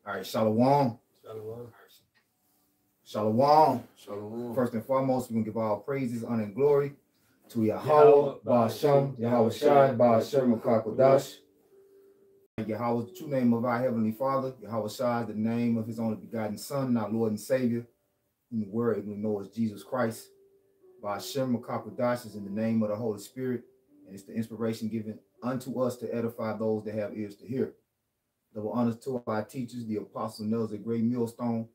All right, Shalom. Shalom. Shalom. Shalom. First and foremost, we're going to give all praises, honor, and glory to Yahweh, Ba'ashem, Yahweh Shai, Ba'ashem, Makakodash. Yahweh is the true name of our Heavenly Father. Yahweh Shai is the name of His only begotten Son, our Lord and Savior, whom the word we know as Jesus Christ. Ba'ashem, Makakodash is in the name of the Holy Spirit, and it's the inspiration given unto us to edify those that have ears to hear. Double honors to our teachers, the Apostle Nels at Great Millstone.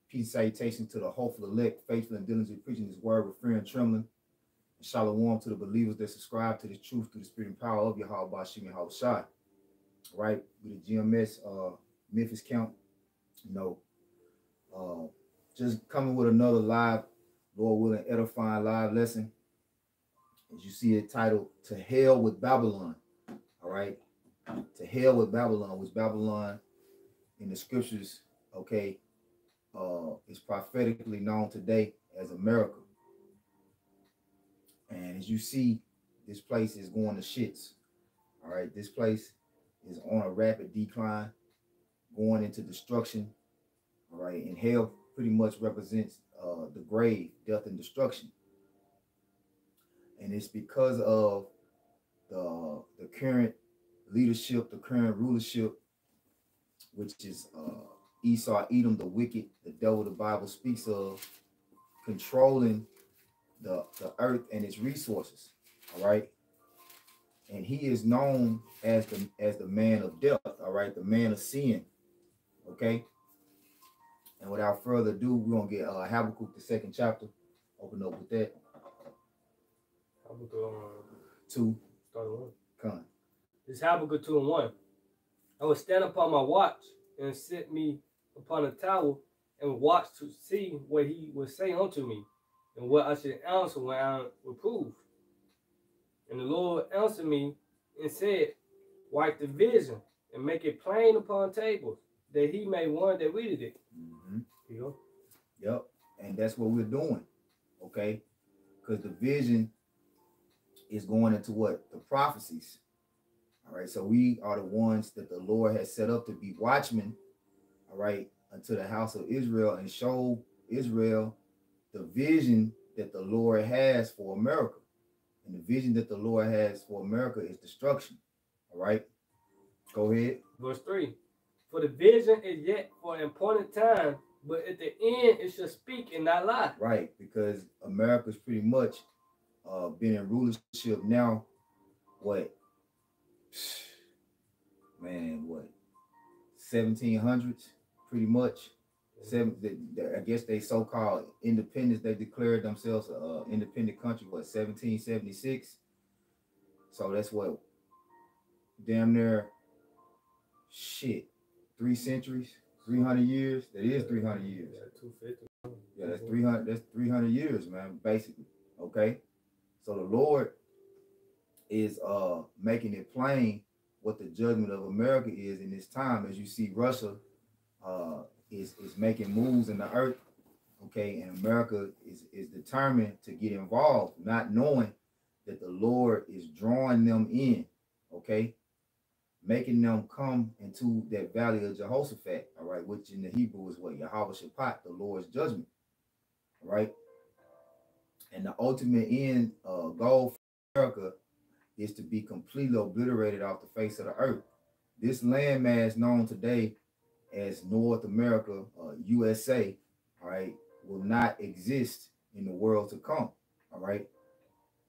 Peace salutations to the hopeful elect, faithful and diligent preaching His word with fear and trembling. And shalom to the believers that subscribe to this truth through the spirit and power of Yahweh Ba'ashem Yahweh Shai. Right, with the GMS Memphis count, just coming with another live, Lord willing, edifying live lesson. As you see it titled "To Hell with Babylon." All right. To hell with Babylon, which Babylon in the scriptures, is prophetically known today as America. And as you see, this place is going to shits. All right, this place is on a rapid decline, going into destruction. All right, and hell pretty much represents the grave, death, and destruction. And it's because of the current leadership, the current rulership, which is Esau, Edom, the wicked, the devil the Bible speaks of, controlling the earth and its resources. All right, and he is known as the man of death. All right, the man of sin. Okay, and without further ado, we're gonna get Habakkuk, the second chapter. Open up with that. Habakkuk 2. Start 1. Come. This Habakkuk 2:1. I will stand upon my watch and sit me upon a tower and watch to see what he would say unto me, and what I should answer when I am reproved. And the Lord answered me and said, write the vision and make it plain upon tables, that he may one that readeth it. Mm-hmm. You go. Yep, and that's what we're doing. Okay, because the vision is going into what? The prophecies. All right, so we are the ones that the Lord has set up to be watchmen, all right, unto the house of Israel, and show Israel the vision that the Lord has for America. And the vision that the Lord has for America is destruction. All right, go ahead. Verse 3. For the vision is yet for an appointed time, but at the end it shall speak and not lie. Right, because America's pretty much been in rulership now, what? Man, what? 1700s, pretty much. I guess they so-called independence. They declared themselves an independent country. What? 1776. So that's what? Damn near. Shit. 3 centuries, 300 years. That is 300 years. Yeah, 250. Yeah, that's 300. That's 300 years, man. Basically. Okay. So the Lord is making it plain what the judgment of America is in this time. As you see, Russia is making moves in the earth, okay, and America is determined to get involved, not knowing that the Lord is drawing them in, okay, making them come into that valley of Jehoshaphat, all right, which in the Hebrew is what? Yahweh Shaphat, the Lord's judgment, all right. And the ultimate end goal for America is to be completely obliterated off the face of the earth. This landmass known today as North America, USA, all right, will not exist in the world to come, all right?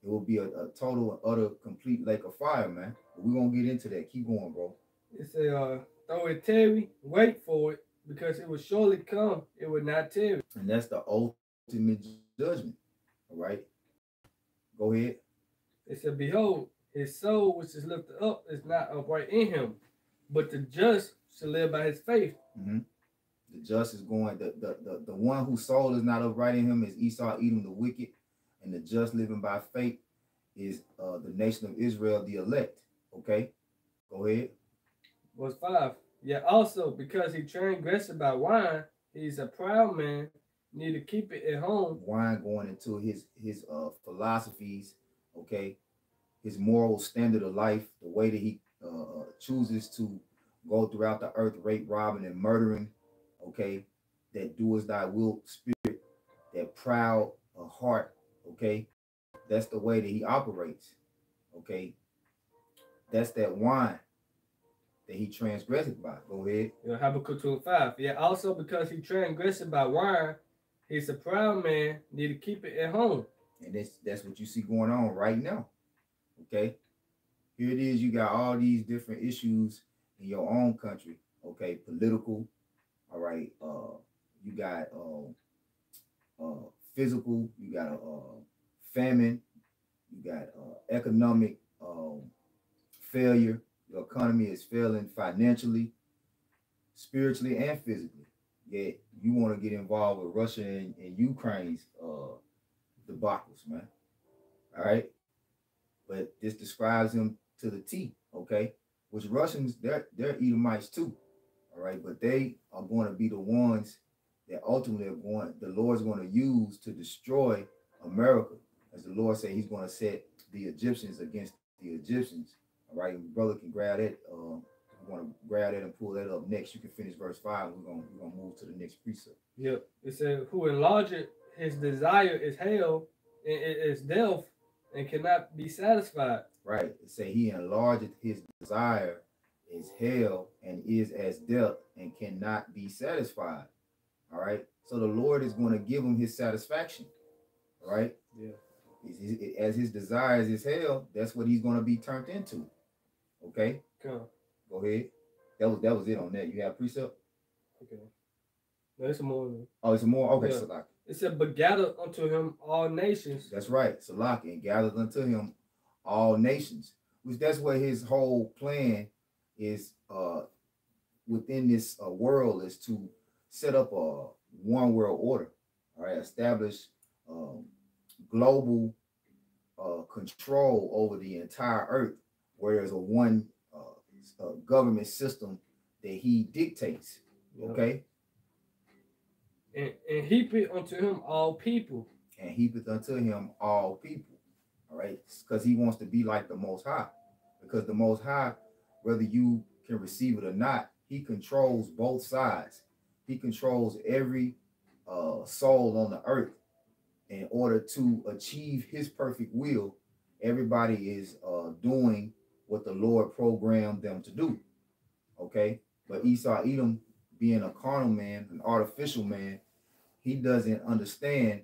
It will be a total and utter complete lake of fire, man. But we're going to get into that. Keep going, bro. It say, though it tarry, wait for it, because it will surely come, it will not tarry. And that's the ultimate judgment, all right? Go ahead. It said, behold, his soul which is lifted up is not upright in him, but the just shall live by his faith. Mm-hmm. The just is going, the one whose soul is not upright in him is Esau, Edom, the wicked, and the just living by faith is the nation of Israel, the elect. Okay, go ahead. Verse 5. Yet also, because he transgressed by wine, he's a proud man, need to keep it at home. Wine going into his philosophies, okay, his moral standard of life, the way that he chooses to go throughout the earth, rape, robbing, and murdering, okay, that do as thy will spirit, that proud heart, okay, that's the way that he operates, okay, that's that wine that he transgressed by. Go ahead. Habakkuk 2:5. Yet also because he transgressed by wine, he's a proud man, need to keep it at home. And that's what you see going on right now. Okay. Here it is. You got all these different issues in your own country. Okay. Political. All right. You got physical. You got famine. You got economic failure. Your economy is failing financially, spiritually, and physically. Yet you want to get involved with Russia and Ukraine's debacles, man. All right. But this describes them to the T, okay? Which Russians, they're Edomites too. All right. But they are going to be the ones that ultimately the Lord's going to use to destroy America. As the Lord said, he's going to set the Egyptians against the Egyptians. All right, brother can grab that. I want to grab that and pull that up next. You can finish verse 5. We're gonna move to the next precept. Yep. It said, who enlarged his desire is hell, and it is death, and cannot be satisfied. Right. It say he enlarged his desire is hell and is as death and cannot be satisfied. All right. So the Lord is going to give him his satisfaction. All right. Yeah. As his desires is hell, that's what he's going to be turned into. Okay. Go ahead. That was it on that. You have precept? Okay. No, it's more. Oh, it's more? Okay, yeah. Salaki. It said, but gather unto him all nations. That's right. Salaki, and gathered unto him all nations. Which that's what his whole plan is within this world, is to set up a one world order. All right, establish global control over the entire earth, where there's a one government system that he dictates. Yep. Okay. And heap it unto him all people. And heap it unto him all people. All right. Because he wants to be like the Most High. Because the Most High, whether you can receive it or not, he controls both sides. He controls every soul on the earth. In order to achieve his perfect will, everybody is doing what the Lord programmed them to do. Okay. But Esau, Edom, being a carnal man, an artificial man, he doesn't understand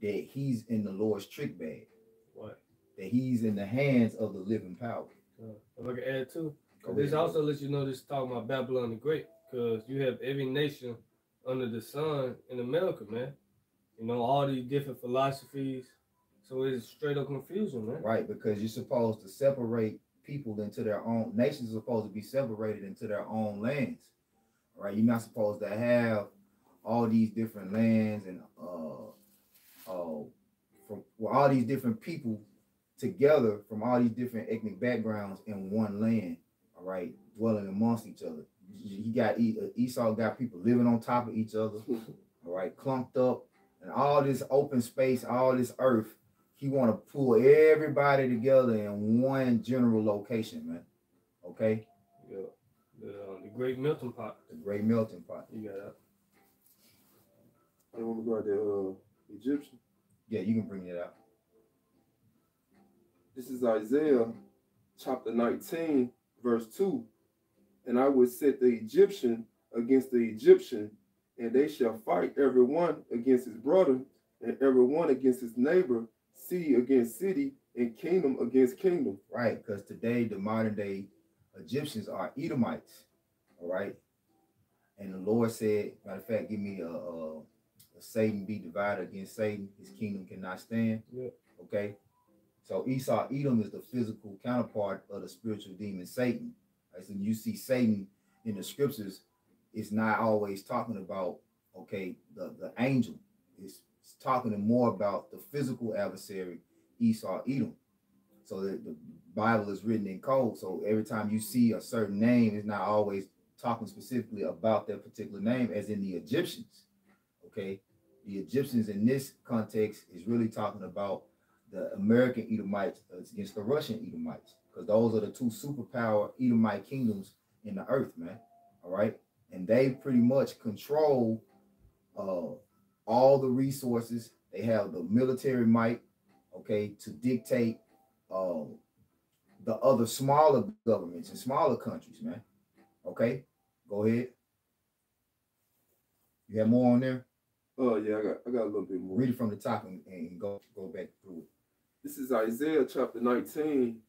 that he's in the Lord's trick bag. What? That he's in the hands of the living power. If I can add too, this also lets you know this is talking about Babylon the Great, because you have every nation under the sun in America, man. You know, all these different philosophies. So it's straight up confusion, man. Right, because you're supposed to separate people into their own, nations are supposed to be separated into their own lands. Right? You're not supposed to have all these different lands and from all these different people together from all these different ethnic backgrounds in one land, all right, dwelling amongst each other. You got Esau got people living on top of each other, all right, clumped up, and all this open space, all this earth. He want to pull everybody together in one general location, man. Okay. Yeah. The great melting pot. The great melting pot. You got that. I want to go at the Egyptian. Yeah, you can bring it out. This is Isaiah chapter 19, verse 2. And I will set the Egyptian against the Egyptian, and they shall fight every one against his brother, and every one against his neighbor, city against city, and kingdom against kingdom. Right, because today the modern day Egyptians are Edomites. All right. And the Lord said, matter of fact, give me a Satan be divided against Satan, his kingdom cannot stand. Yep. Okay. So Esau, Edom is the physical counterpart of the spiritual demon Satan. Right? So you see Satan in the scriptures, it's not always talking about, okay, the angel. It's talking more about the physical adversary, Esau, Edom. So the Bible is written in code. So every time you see a certain name, it's not always talking specifically about that particular name, as in the Egyptians. Okay, the Egyptians in this context is really talking about the American Edomites against the Russian Edomites, because those are the two superpower Edomite kingdoms in the earth, man. All right, and they pretty much control all the resources. They have the military might, okay, to dictate the other smaller governments and smaller countries, man. Okay, go ahead. You have more on there? Oh yeah, I got a little bit more. Read it from the top and go back through it. This is Isaiah chapter 19,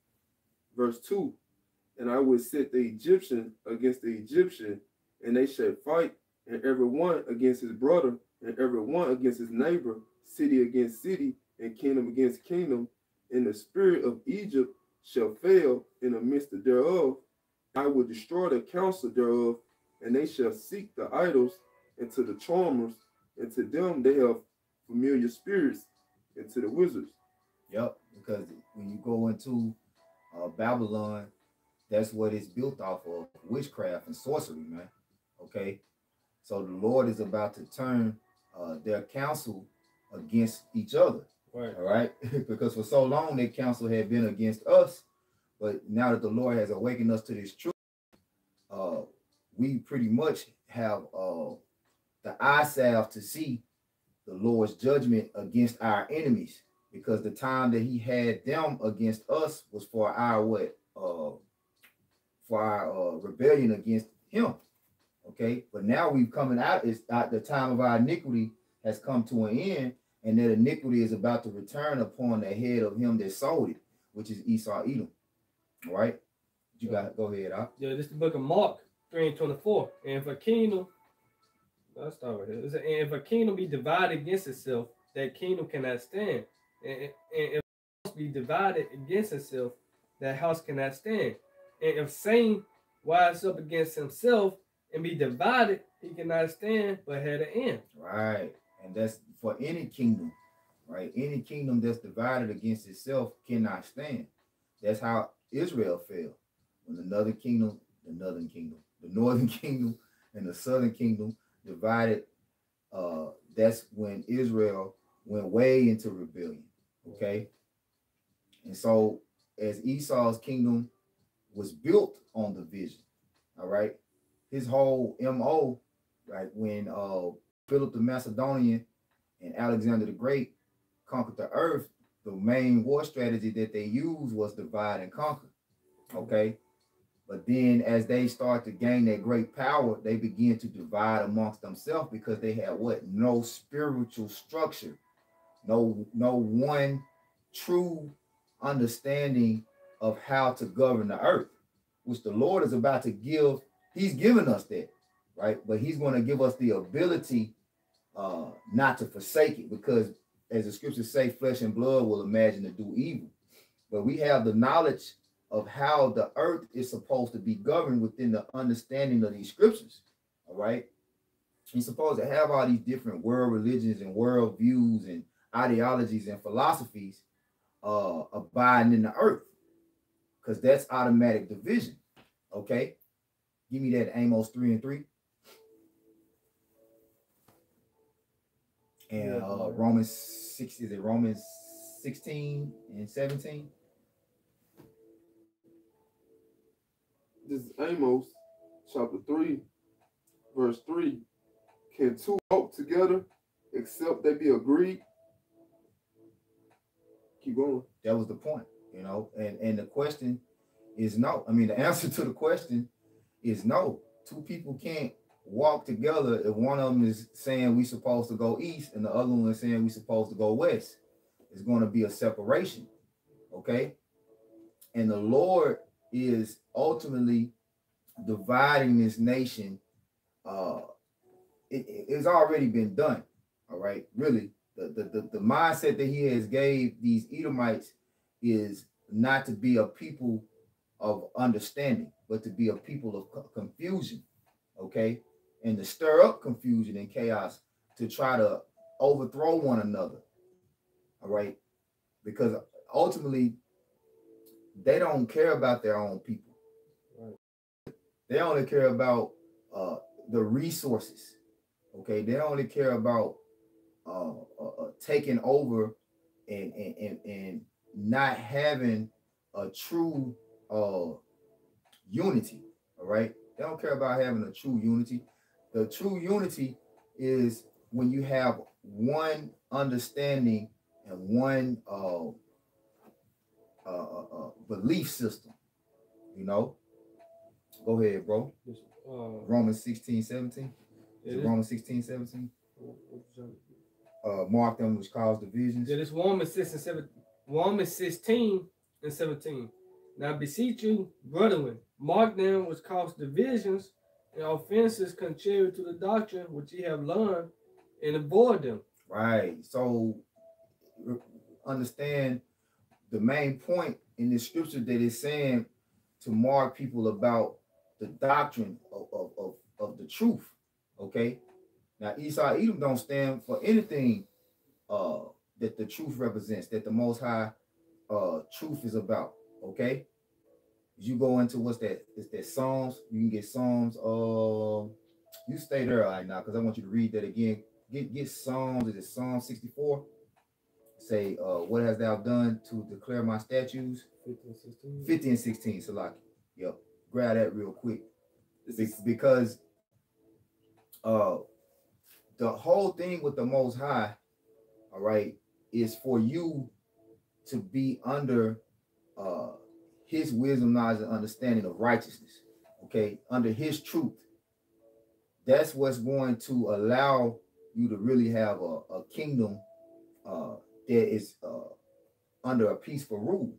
verse 2. And I will set the Egyptian against the Egyptian, and they shall fight, and every one against his brother, and every one against his neighbor, city against city, and kingdom against kingdom. And the spirit of Egypt shall fail in the midst thereof. I will destroy the counsel thereof, and they shall seek the idols, and to the charmers, and to them they have familiar spirits, and to the wizards. Yep, because when you go into Babylon, that's what it's built off of, witchcraft and sorcery, man. Okay, so the Lord is about to turn their counsel against each other. Right. All right, because for so long their counsel had been against us, but now that the Lord has awakened us to this truth, we pretty much have the eye salve to see the Lord's judgment against our enemies, because the time that he had them against us was for our rebellion against him. Okay, but now we've coming out, it's at the time of our iniquity has come to an end, and that iniquity is about to return upon the head of him that sold it, which is Esau, Edom. All right, you got to go ahead. Yeah, this is the book of Mark 3:24. And if a kingdom, let's start with it. And if a kingdom be divided against itself, that kingdom cannot stand. And if a house be divided against itself, that house cannot stand. And if Satan rise up against himself and be divided, he cannot stand, but had an end. Right, and that's for any kingdom, right? Any kingdom that's divided against itself cannot stand. That's how Israel fell. When the northern kingdom, and the southern kingdom divided, that's when Israel went way into rebellion. Okay, and so as Esau's kingdom was built on division, all right, his whole MO, right, when Philip the Macedonian and Alexander the Great conquered the earth, the main war strategy that they used was divide and conquer. Okay, but then as they start to gain that great power, they begin to divide amongst themselves, because they had what? No spiritual structure, no one true understanding of how to govern the earth, which the Lord is about to give. He's given us that, right? But he's going to give us the ability not to forsake it, because as the scriptures say, flesh and blood will imagine to do evil. But we have the knowledge of how the earth is supposed to be governed within the understanding of these scriptures. All right. You're supposed to have all these different world religions and world views and ideologies and philosophies abiding in the earth, because that's automatic division. Okay. Give me that Amos 3:3. And Romans 6, is it Romans 16 and 17? This is Amos chapter 3, verse 3. Can two walk together except they be agreed? Keep going. That was the point, and the question is no. I mean, the answer to the question is no. Two people can't walk together if one of them is saying we supposed to go east and the other one is saying we supposed to go west. It's going to be a separation. Okay. And the Lord is ultimately dividing this nation. It's already been done. All right. Really, the mindset that he has gave these Edomites is not to be a people of understanding, but to be a people of confusion, okay? And to stir up confusion and chaos to try to overthrow one another, all right? Because ultimately, they don't care about their own people. Right. They only care about the resources, okay? They only care about taking over and not having a true unity. All right, they don't care about having a true unity. The true unity is when you have one understanding and one belief system. You know, go ahead, bro. Romans 16:17. Is it Romans 16:17? Mark them which cause divisions. Yeah, this Romans 16 and 17. Now I beseech you, brethren, mark them which cause divisions and offenses contrary to the doctrine which ye have learned, and avoid them. Right. So understand the main point in this scripture that is saying to mark people about the doctrine of the truth. Okay. Now Esau Edom don't stand for anything that the truth represents, that the Most High truth is about. Okay. You go into what's that? It's that Psalms. You can get Psalms. You stay there right now because I want you to read that again. Get Psalms. Is it Psalm 64? Say, what hast thou done to declare my statutes? 50 and 16. 50 and 16, Salaki. Yep. Grab that real quick. Because the whole thing with the Most High, all right, is for you to be under his wisdom, knowledge, and understanding of righteousness. Okay, under his truth. That's what's going to allow you to really have a kingdom that is under a peaceful rule.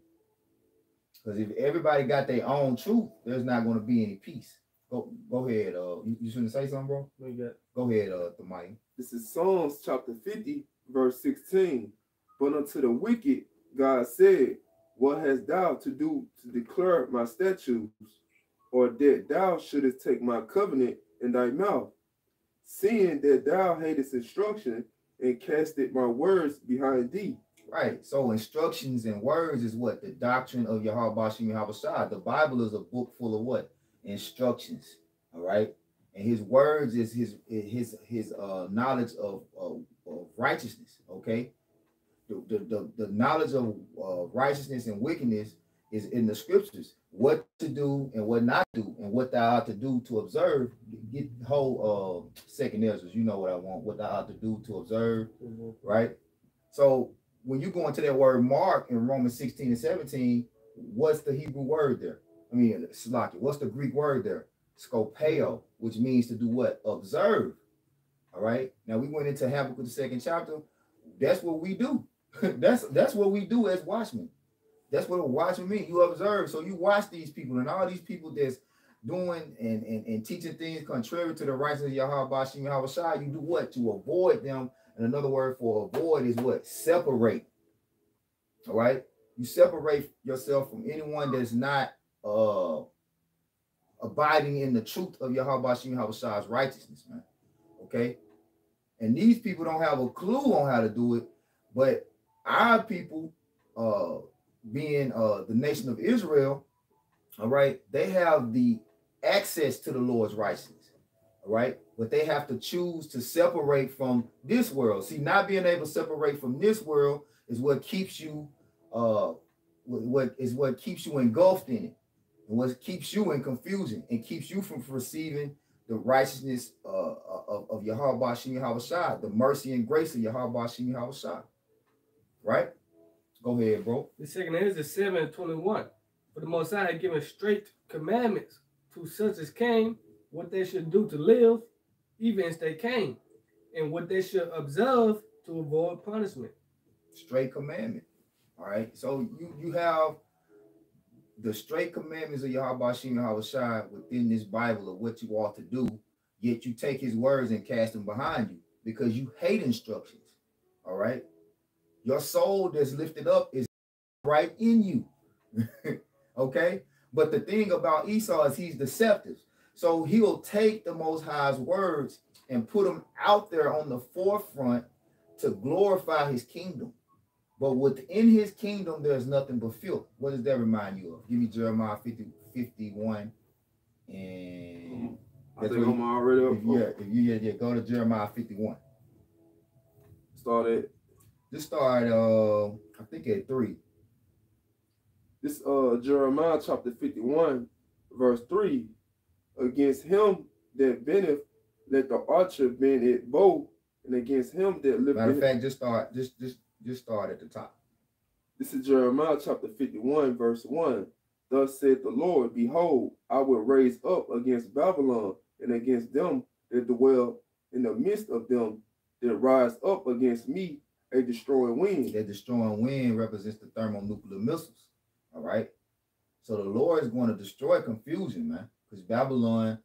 Because if everybody got their own truth, there's not going to be any peace. Go ahead. You shouldn't say something, bro? What you got? Go ahead, Thamai. This is Psalms chapter 50, verse 16. But unto the wicked, God said, what hast thou to do to declare my statutes, or that thou shouldest take my covenant in thy mouth, seeing that thou hatest instruction and castest my words behind thee? Right. So instructions and words is what? The doctrine of Yahweh Bashim Yahweh Shah. The Bible is a book full of what? Instructions. All right. And his words is his knowledge of righteousness. Okay. The knowledge of righteousness and wickedness is in the scriptures. What to do and what not to do, and what thou ought to do to observe. Get the whole second Ezra. You know what I want. What thou ought to do to observe. Right. So when you go into that word mark in Romans 16 and 17, what's the Hebrew word there? I mean, Slaki, what's the Greek word there? Scopeo, which means to do what? Observe. All right. Now we went into Habakkuk, the second chapter. That's what we do. that's what we do as watchmen. That's what a watchman means. You observe. So you watch these people, and all these people that's doing and teaching things contrary to the righteousness of Yahweh Bashim Yahweh Shai, you do what? To avoid them. And another word for avoid is what? Separate. All right. You separate yourself from anyone that's not abiding in the truth of Yahweh Bashim Yahweh Shai's righteousness, man. Okay. And these people don't have a clue on how to do it, but our people, being the nation of Israel, all right, they have the access to the Lord's righteousness, all right, but they have to choose to separate from this world. See, not being able to separate from this world is what keeps you, what keeps you engulfed in it, and what keeps you in confusion and keeps you from receiving the righteousness of Yahweh Bashim Yahweh Shai, the mercy and grace of Yahweh Bashim Yahweh Shai. Right? Go ahead, bro. The second is 7:21. For the Most High had given straight commandments to such as came, what they should do to live, even as they came, and what they should observe to avoid punishment. Straight commandment. All right. So you have the straight commandments of Yahweh Bashim Yahweh Shai within this Bible of what you ought to do, yet you take his words and cast them behind you because you hate instructions. All right. Your soul that's lifted up is right in you. Okay? But the thing about Esau is he's deceptive. So he'll take the Most High's words and put them out there on the forefront to glorify his kingdom. But within his kingdom, there's nothing but filth. What does that remind you of? Give me Jeremiah 51. And I think I'm already up. Yeah, go to Jeremiah 51. Start at. Just start I think at 3. This Jeremiah chapter 51, verse 3. Against him that bendeth, let the archer bend it bow, and against him that lifteth. Matter of fact, just start at the top. This is Jeremiah chapter 51, verse 1. Thus saith the Lord, behold, I will raise up against Babylon and against them that dwell in the midst of them that rise up against me a destroying wind. That destroying wind represents the thermonuclear missiles. All right. So the Lord is going to destroy confusion, man. Because Babylon,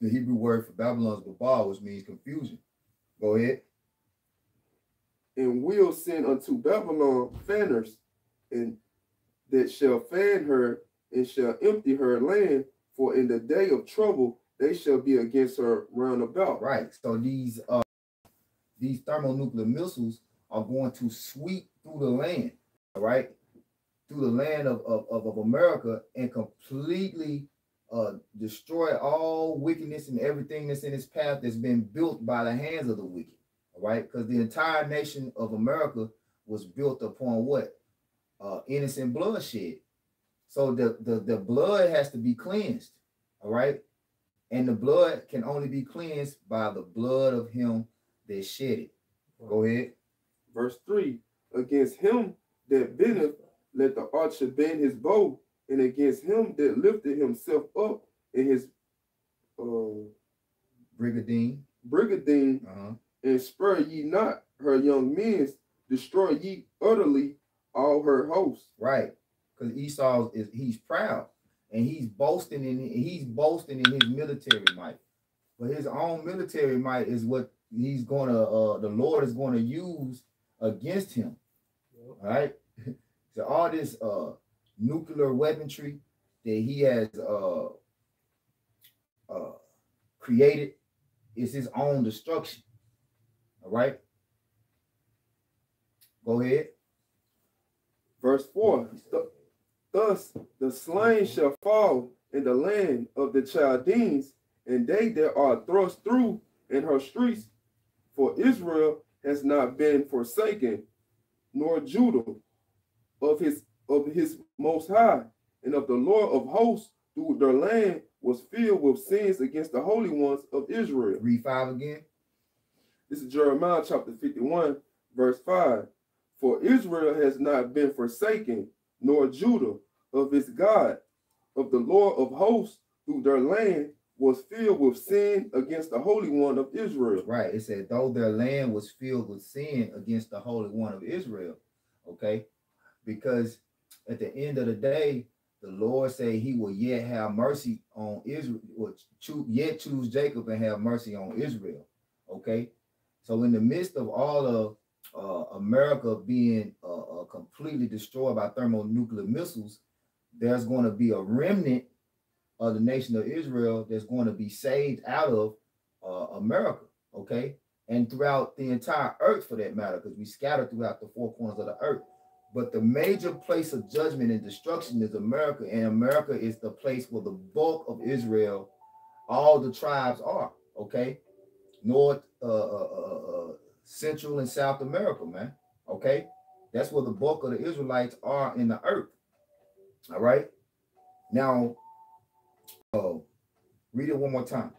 the Hebrew word for Babylon is Babal, which means confusion. Go ahead. And will send unto Babylon fanners, and that shall fan her and shall empty her land, for in the day of trouble they shall be against her round about. Right. So these thermonuclear missiles are going to sweep through the land, all right, through the land of America, and completely destroy all wickedness and everything that's in its path that's been built by the hands of the wicked. All right, because the entire nation of America was built upon what? Innocent bloodshed. So the blood has to be cleansed. All right, and the blood can only be cleansed by the blood of him that shed it. Go ahead. Verse 3. Against him that bendeth, let the archer bend his bow, and against him that lifted himself up in his brigadine, and spur ye not her young men, destroy ye utterly all her hosts. Right, because Esau he's proud, and he's boasting in his military might, but his own military might is what he's gonna the Lord is going to use against him. All right, so all this nuclear weaponry that he has created is his own destruction. All right, go ahead. Verse 4. Thus the slain shall fall in the land of the Chaldeans, and they that are thrust through in her streets. For Israel has not been forsaken, nor Judah of his Most High, and of the Lord of hosts, through their land was filled with sins against the holy ones of Israel. Read 5 again. This is Jeremiah chapter 51, verse 5. For Israel has not been forsaken, nor Judah of his God, of the Lord of hosts, through their land was filled with sin against the Holy One of Israel. Right. It said, though their land was filled with sin against the Holy One of Israel. Okay. Because at the end of the day, the Lord said he will yet have mercy on Israel, or yet choose Jacob and have mercy on Israel. Okay. So in the midst of all of America being completely destroyed by thermonuclear missiles, there's going to be a remnant of the nation of Israel that's going to be saved out of America, okay? And throughout the entire earth, for that matter, because we scattered throughout the 4 corners of the earth. But the major place of judgment and destruction is America, and America is the place where the bulk of Israel, all the tribes are, okay? North, Central, and South America, man, okay? That's where the bulk of the Israelites are in the earth, all right? Now, read it one more time.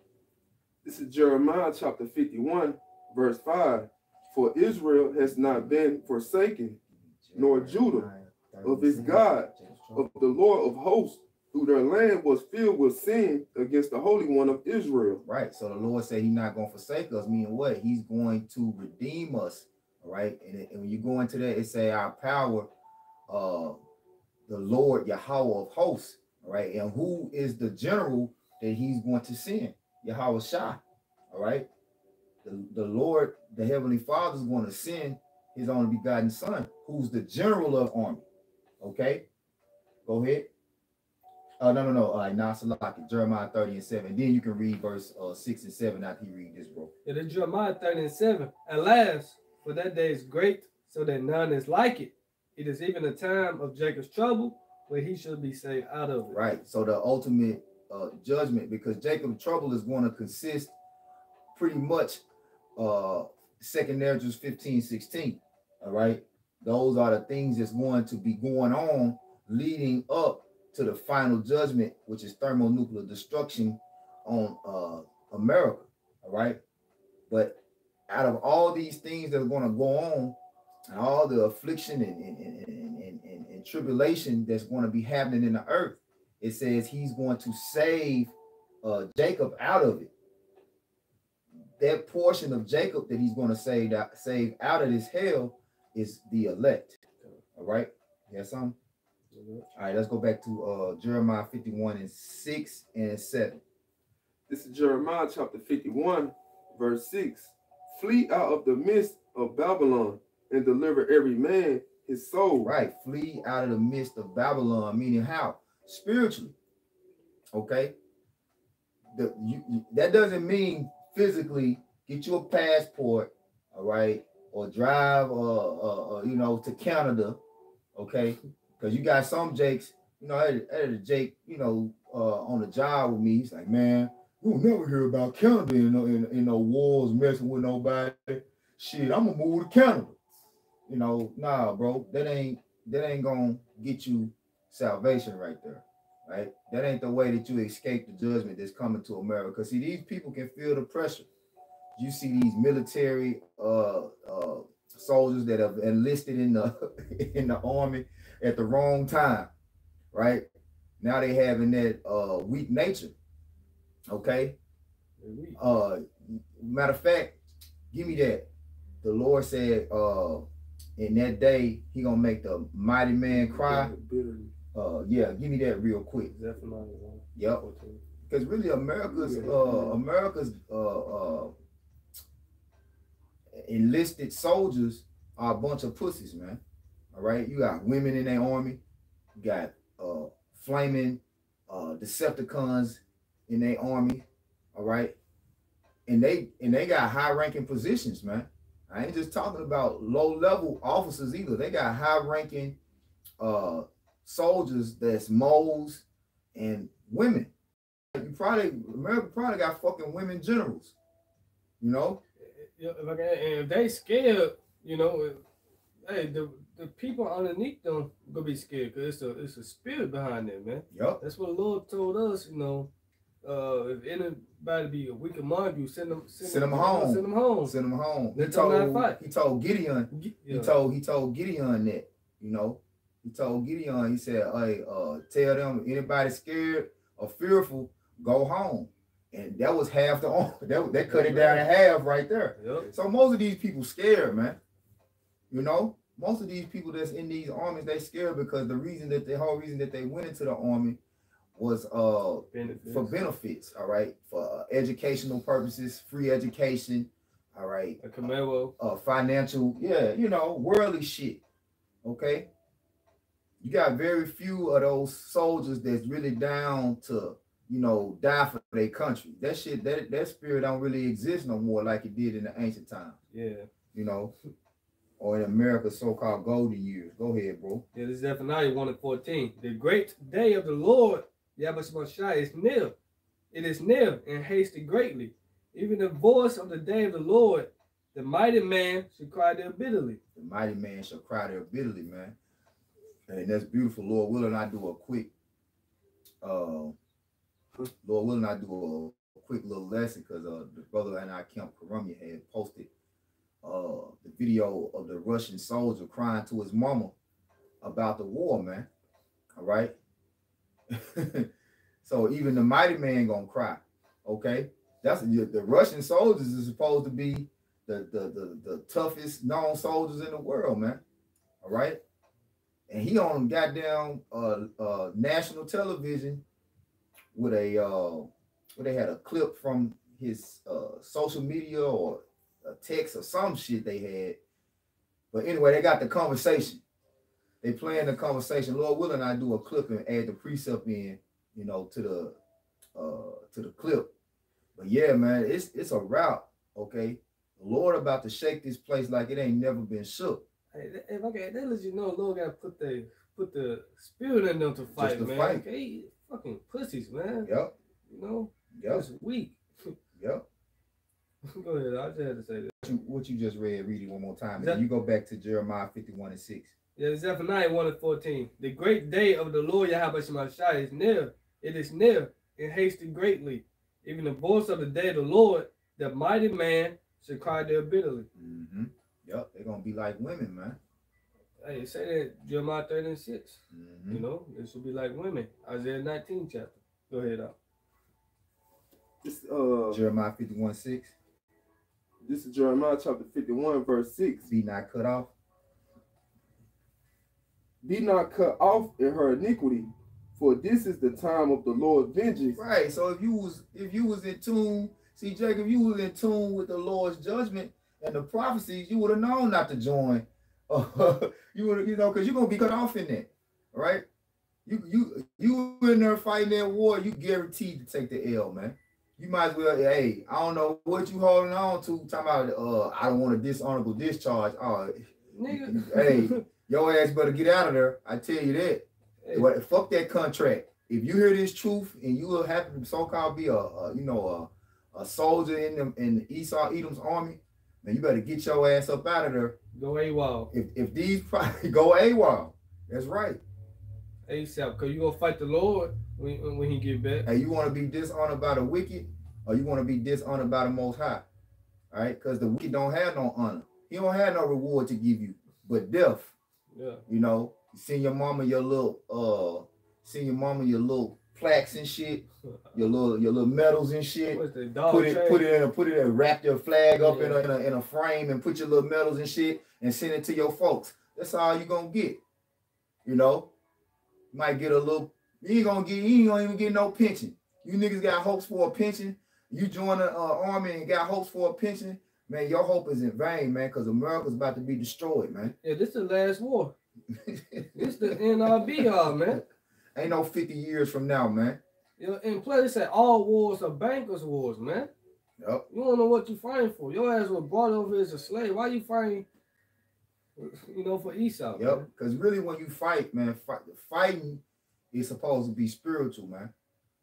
This is Jeremiah chapter 51, verse 5. For Israel has not been forsaken, nor Judah of his God, of the Lord of hosts, through their land was filled with sin against the Holy One of Israel. Right. So the Lord said he's not going to forsake us, meaning what? He's going to redeem us. All right. And when you go into that, it say our power, the Lord Yahweh of hosts. All right. And who is the general that he's going to send? Yahweh Shah. All right. The Lord, the Heavenly Father, is going to send his only begotten Son, who's the general of army. Okay, go ahead. No. Salaki, Jeremiah 30 and 7. Then you can read verse 6 and 7 after you read this, bro. It is Jeremiah 30 and 7. Alas, for that day is great, so that none is like it. It is even a time of Jacob's trouble, where he should be saved out of it. Right. So the ultimate judgment, because Jacob's trouble is going to consist pretty much 2nd Narratives 15:16. All right. Those are the things that's going to be going on leading up to the final judgment, which is thermonuclear destruction on America. All right. But out of all these things that are going to go on, and all the affliction and tribulation that's going to be happening in the earth, it says he's going to save Jacob out of it. That portion of Jacob that he's going to save out of this hell is the elect. All right. You have something? All right, let's go back to Jeremiah 51 and 6 and 7. This is Jeremiah chapter 51, verse 6. Flee out of the midst of Babylon and deliver every man his soul. Right, flee out of the midst of Babylon, meaning how? Spiritually. Okay. That doesn't mean physically get you a passport, all right, or drive to Canada, okay? Because you got some Jakes, I had a Jake, on the job with me. He's like, man, you'll never hear about Canada in no wars messing with nobody. Shit, I'm gonna move to Canada. Nah, bro, that ain't gonna get you salvation right there, right? That ain't the way that you escape the judgment that's coming to America. See, these people can feel the pressure. You see these military soldiers that have enlisted in the army at the wrong time, right? Now they having that weak nature. Okay. Matter of fact, give me that. The Lord said in that day he gonna make the mighty man cry. Yeah, give me that real quick. Yep. Because really America's enlisted soldiers are a bunch of pussies, man. All right, you got women in their army, you got flaming Decepticons in their army, all right, and they got high-ranking positions, man. I ain't just talking about low-level officers either. They got high-ranking soldiers that's moles and women. America probably got fucking women generals, If they scared, hey, the people underneath them gonna be scared because it's a spirit behind them, man. Yep. That's what the Lord told us, if anybody be a weak among you, send them home. Send them home. Send them home. He told Gideon. Yeah. He told Gideon that, He told Gideon, he said, hey, tell them anybody scared or fearful, go home. And that was half the army. That cut it down in half right there. Yep. So most of these people scared, man. Most of these people that's in these armies, they scared because the whole reason that they went into the army was for benefits, all right, for educational purposes, free education, all right, financial, worldly shit. Okay, you got very few of those soldiers that's really down to die for their country. That shit, that spirit don't really exist no more like it did in the ancient times. Yeah, or in America's so-called golden years. Go ahead, bro. Yeah, this is Zephaniah 1:14. The great day of the Lord, Yahweh Shai, is near. It is near and hasted greatly. Even the voice of the day of the Lord, the mighty man shall cry there bitterly. The mighty man shall cry there bitterly, man. And that's beautiful. Lord willing, I do a quick little lesson because the brother and I, Kemp Karumya, had posted the video of the Russian soldier crying to his mama about the war, man. All right. So even the mighty man gonna cry. Okay. That's the Russian soldiers is supposed to be the toughest known soldiers in the world, man. All right. And he on goddamn national television with a where they had a clip from his social media or a text or some shit they had. But anyway, they got the conversation. they playing the conversation. Lord willing, I do a clip and add the precept in, you know, to the clip. But yeah, man, it's a route. Okay, the Lord about to shake this place like it ain't never been shook. Hey, if I can, they let you know, Lord got to put the spirit in them to fight, man. Fight. Okay, fucking pussies, man. Yep. You know, Yep. it's weak. Yep. Go ahead. I just had to say that. What you just read it one more time. And That, then you go back to Jeremiah 51:6. Yeah, Zephaniah 1:14. The great day of the Lord Yahweh Shemashai is near. It is near and hasted greatly. Even the voice of the day of the Lord, the mighty man, should cry there bitterly. Mm-hmm. Yep. They're gonna be like women, man. Hey, say that Jeremiah 30:6. Mm-hmm. You know, it should be like women. Isaiah 19 chapter. Go ahead out. Jeremiah 51:6. This is Jeremiah chapter 51, verse 6. Be not cut off. Be not cut off in her iniquity, for this is the time of the Lord's vengeance. Right. So if you was in tune, see, Jacob, you was in tune with the Lord's judgment and the prophecies, you would have known not to join. You would, you know, because you're gonna be cut off in that, right? You in there fighting that war, you guaranteed to take the L, man. You might as well, hey, I don't know what you holding on to. Talking about, I don't want a dishonorable discharge. Nigga. Hey, your ass better get out of there. I tell you that. Hey. Fuck that contract. If you hear this truth and you will happen to so-called be a soldier in Esau Edom's army, man, you better get your ass up out of there. Go AWOL. If these go AWOL, that's right. ASAP, because you gonna fight the Lord when he get back. Hey, you want to be dishonored by the wicked, or you want to be dishonored by the Most High? All right, because the wicked don't have no honor. He don't have no reward to give you, but death. Yeah. You know, send your mama your little plaques and shit, your little medals and shit. What's the Put it in, wrap your flag up in a frame and put your little medals and shit and send it to your folks. That's all you gonna get. You know, you might get a little. You ain't gonna even get no pension. You niggas got hopes for a pension. You join the army and got hopes for a pension. Man, your hope is in vain, man, because America's about to be destroyed, man. Yeah, this is the last war. This the NRB, man. Ain't no 50 years from now, man. Yeah, and plus they say all wars are bankers' wars, man. Yep. You don't know what you fighting for. Your ass was brought over as a slave. Why you fighting, for Esau? Yep, because really when you fight, man, fighting is supposed to be spiritual, man.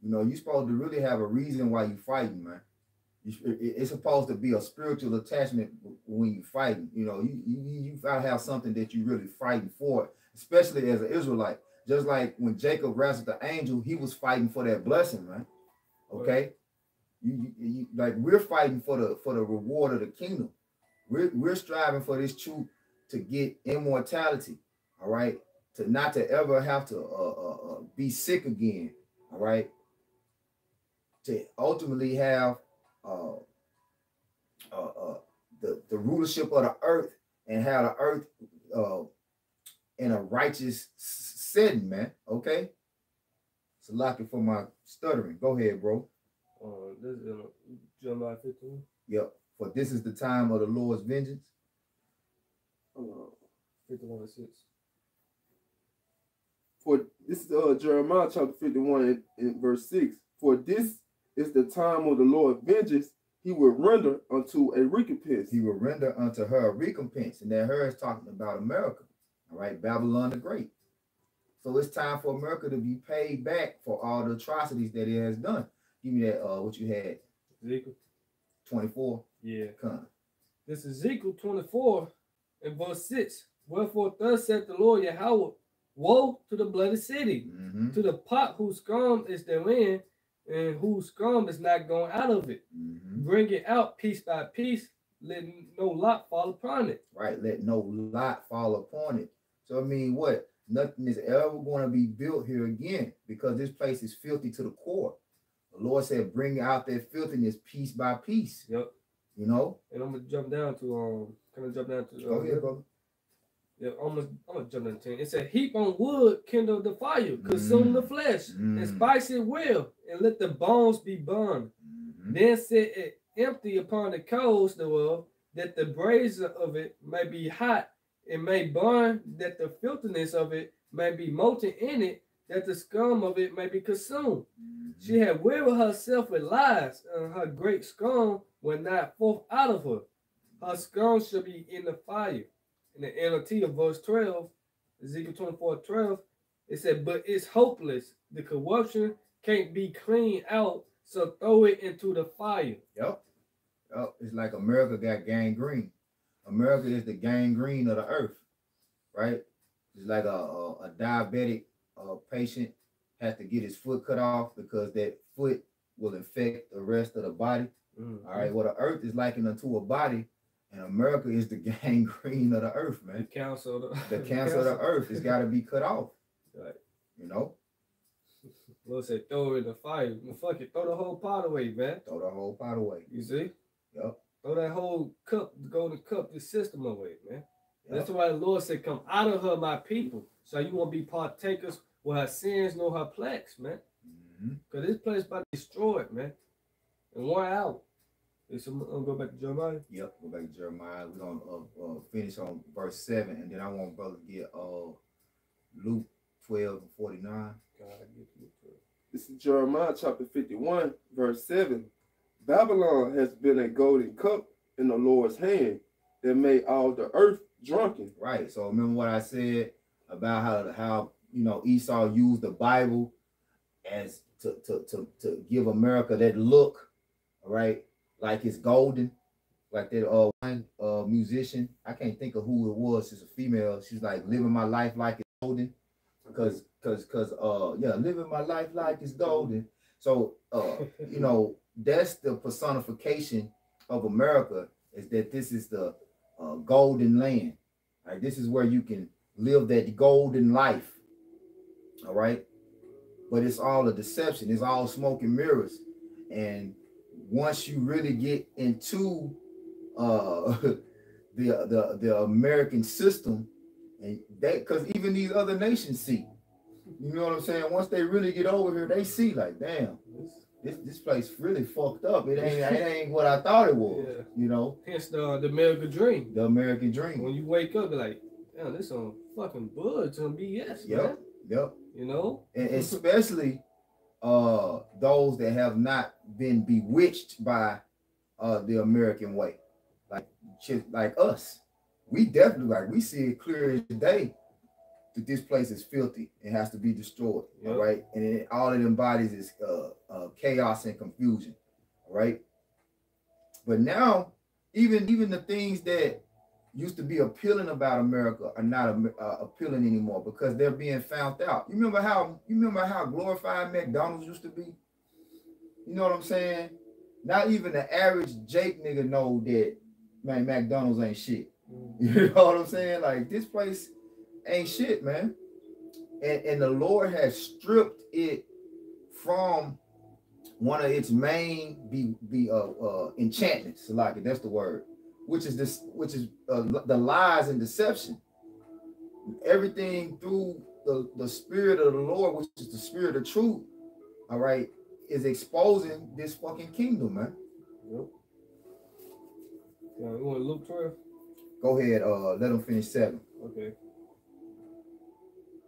You know, you're supposed to really have a reason why you fighting, man. It's supposed to be a spiritual attachment when you fighting. You know, you gotta have something that you really fighting for, especially as an Israelite. Just like when Jacob wrestled the angel, he was fighting for that blessing, man. Okay, you like we're fighting for the reward of the kingdom. We're striving for this truth to get immortality. All right, to not to ever have to be sick again. All right, to ultimately have the rulership of the earth and have the earth in a righteous setting, man. Okay. So lock it for my stuttering. Go ahead, bro. This is Jeremiah 15. Yep. For this is the time of the Lord's vengeance. 51:6. For this is Jeremiah chapter 51 and verse 6. For this is the time of the Lord's vengeance. He will render unto a recompense. He will render unto her a recompense. And that her is talking about America. All right, Babylon the Great. So it's time for America to be paid back for all the atrocities that it has done. Give me that, what you had. Ezekiel 24. Yeah. Come. This is Ezekiel 24 and verse 6. Wherefore thus saith the Lord Yahweh, woe to the bloody city, to the pot whose scum is therein, and whose scum is not going out of it. Bring it out piece by piece, let no lot fall upon it. Right, let no lot fall upon it. So I mean, what? Nothing is ever going to be built here again because this place is filthy to the core. The Lord said, bring out that filthiness piece by piece. Yep. You know? And I'm gonna jump down to can I jump down to go ahead, brother. Yeah, I'm gonna jump down to 10. It said, heap on wood, kindle the fire, consume the flesh, and spice it well, and let the bones be burned. Then set it empty upon the coals thereof, that the brazier of it may be hot, it may burn, that the filthiness of it may be molten in it, that the scum of it may be consumed. She had wearied herself with lies, and her great scum went not forth out of her. Her scum shall be in the fire. In the NLT of verse 12, Ezekiel 24:12, it said, but it's hopeless. The corruption can't be cleaned out, so throw it into the fire. Yep. It's like America got gangrene. America is the gangrene of the earth, right? It's like a diabetic patient has to get his foot cut off because that foot will infect the rest of the body. Mm-hmm. All right. Well, the earth is likened unto a body, and America is the gangrene of the earth, man. The cancer of the cancer of the earth has got to be cut off. Right. You know? Lord said, throw it in the fire. Fuck it, throw the whole pot away, man. Throw the whole pot away. You see? Yep. Throw that whole cup, the golden cup, the system away, man. Yep. That's why the Lord said, come out of her, my people. So you won't be partakers with her sins nor her plagues, man. Because this place about to destroy it, man. In 1 hour. I'm going to go back to Jeremiah. Yep, go back to Jeremiah. We're going to finish on verse 7, and then I want brother to get Luke 12:49. This is Jeremiah chapter 51, verse 7. Babylon has been a golden cup in the Lord's hand that made all the earth drunken. Right. So remember what I said about how you know Esau used the Bible as to give America that look, all right, like it's golden, like that one musician. I can't think of who it was. She's a female. She's like living my life like it's golden. Cause living my life like it's golden. So you know, that's the personification of America, is that this is the golden land. All right, this is where you can live that golden life. All right, but it's all a deception. It's all smoke and mirrors. And once you really get into the American system, and that, because even these other nations see, you know what I'm saying? Once they really get over here, they see like, damn, this place really fucked up. It ain't what I thought it was. Yeah. You know. Hence the American dream. The American dream. When you wake up, you're like, damn, this on fucking buds on BS, man. Yep. You know, and especially those that have not been bewitched by the American way, like us. We definitely we see it clear as day that this place is filthy. It has to be destroyed. Yep. All right, and all it embodies is chaos and confusion. All right, but now even the things that used to be appealing about America are not appealing anymore because they're being found out. You remember how glorified McDonald's used to be? You know what I'm saying? Not even the average Jake nigga know that, man, McDonald's ain't shit. You know what I'm saying? Like, this place ain't shit, man. And the Lord has stripped it from one of its main enchantments, like that's the word, which is the lies and deception. Everything through the spirit of the Lord, which is the spirit of truth, all right, is exposing this fucking kingdom, man. Yep. You want Luke 12? Go ahead, let them finish 7. Okay.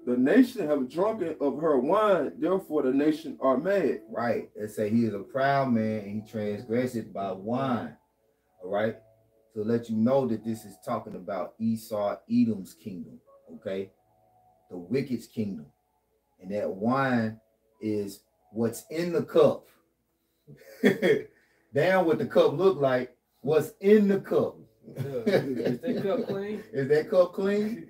The nation have drunken of her wine, therefore the nation are mad. Right. They say he is a proud man and he transgressed by wine. All right. To let you know that this is talking about Esau, Edom's kingdom. Okay. The wicked's kingdom. And that wine is what's in the cup. Damn what the cup look like. What's in the cup. Is that cup clean? Is that cup clean?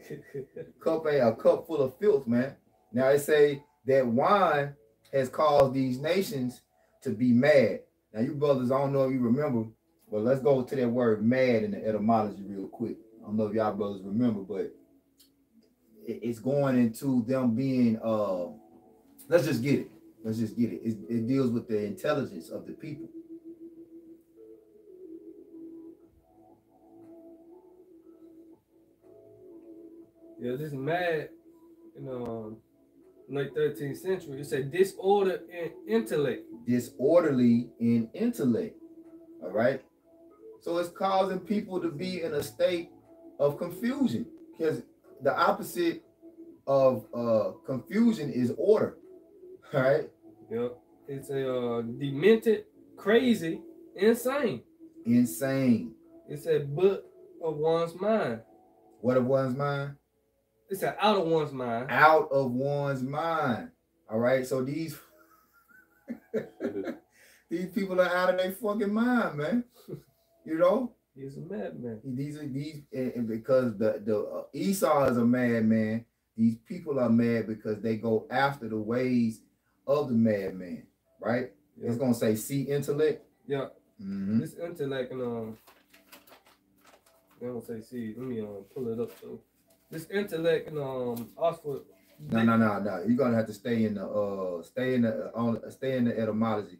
Cup ain't a cup full of filth, man. Now it say that wine has caused these nations to be mad. Now you brothers, I don't know if you remember, but let's go to that word mad in the etymology real quick. I don't know if y'all brothers remember, but it's going into them being let's just get it. Let's just get it. It deals with the intelligence of the people. Yeah, this is mad in late 13th century. It said disorder in intellect. Disorderly in intellect. All right. So it's causing people to be in a state of confusion. because the opposite of confusion is order. All right. Yep. It's a demented, crazy, insane. Insane. It's a book of one's mind. What of one's mind? It's an out of one's mind. Out of one's mind. All right. So these these people are out of their fucking mind, man. You know. He's a madman. These and because the Esau is a madman. These people are mad because they go after the ways of the madman, right? Yep. It's gonna say see intellect. Yeah. Mm-hmm. This intellect and they don't say see. Let me pull it up though. This intellect and Oxford. No. You're gonna have to stay in the etymology.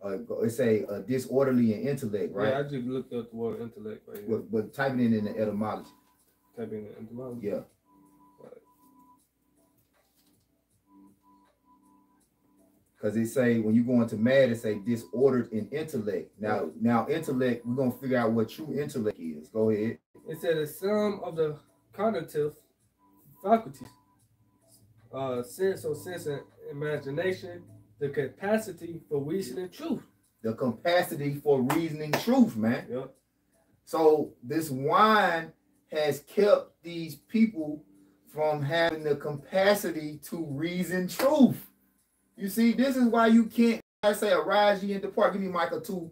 It say disorderly and intellect, right? Yeah, I just looked up the word intellect right here. But type it in the etymology. Type in the etymology. Yeah. Because it say when you go into mad, it say disordered in intellect. Now intellect, we're gonna figure out what true intellect is. Go ahead. It said the sum of the cognitive faculties, sense and imagination, the capacity for reasoning truth. The capacity for reasoning truth, man. Yep. So this wine has kept these people from having the capacity to reason truth. You see, this is why you can't. I say arise ye and depart. Give me Micah 2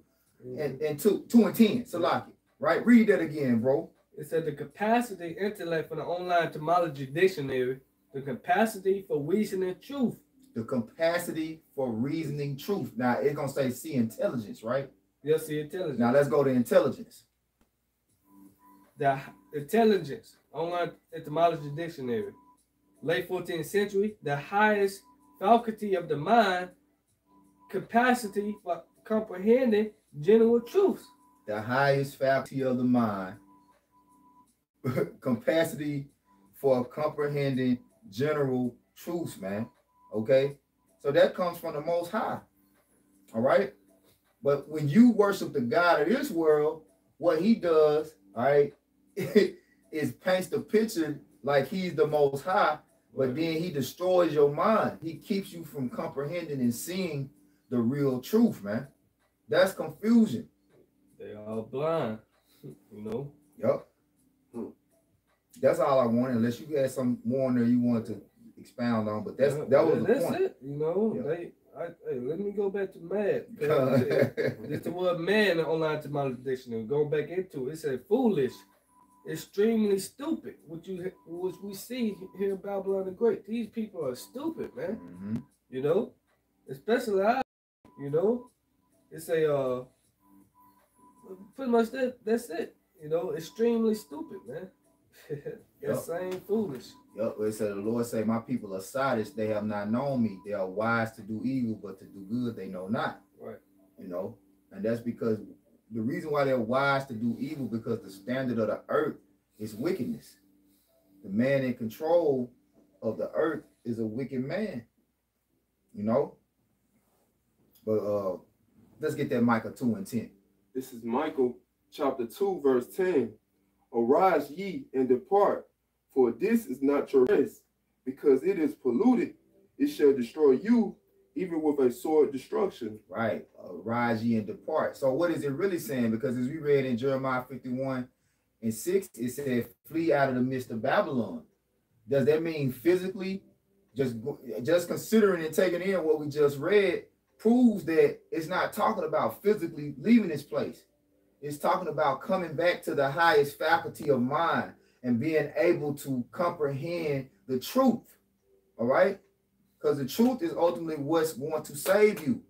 and 2 and 10. Salaki, right? Read that again, bro. It said the capacity intellect from the online etymology dictionary, the capacity for reasoning truth. The capacity for reasoning truth. Now it's gonna say see intelligence, right? Yes, the intelligence. Now let's go to intelligence. The intelligence, online etymology dictionary, late 14th century, the highest faculty of the mind, capacity for comprehending general truths. The highest faculty of the mind, capacity for comprehending general truths, man. Okay, so that comes from the Most High. All right, but when you worship the God of this world, what he does, all right, is paints the picture like he's the Most High, but then he destroys your mind. He keeps you from comprehending and seeing the real truth, man. That's confusion. They are blind, you know. Yep. That's all I wanted. Unless you had some more in there you wanted to expound on, but that was the point. It, you know. Yeah. Hey, let me go back to mad. It's the word man in the online etymology dictionary. Going back into it, it said foolish, extremely stupid. Which we see here in Babylon the Great. These people are stupid, man. Mm-hmm. You know, especially you know, it's a pretty much that's it. You know, extremely stupid, man. That same foolish. Yep, it said the Lord say, my people are sadists, they have not known me. They are wise to do evil, but to do good they know not. Right. You know, and that's because the reason why they're wise to do evil, because the standard of the earth is wickedness. The man in control of the earth is a wicked man. You know? But let's get that Micah 2 and 10. This is Micah chapter 2, verse 10. Arise ye and depart, for this is not your rest, because it is polluted. It shall destroy you, even with a sword destruction. Right. Arise ye and depart. So what is it really saying? Because as we read in Jeremiah 51 and 6, it said, flee out of the midst of Babylon. Does that mean physically? Just considering and taking in what we just read proves that it's not talking about physically leaving this place. It's talking about coming back to the highest faculty of mind and being able to comprehend the truth. All right? Because the truth is ultimately what's going to save you.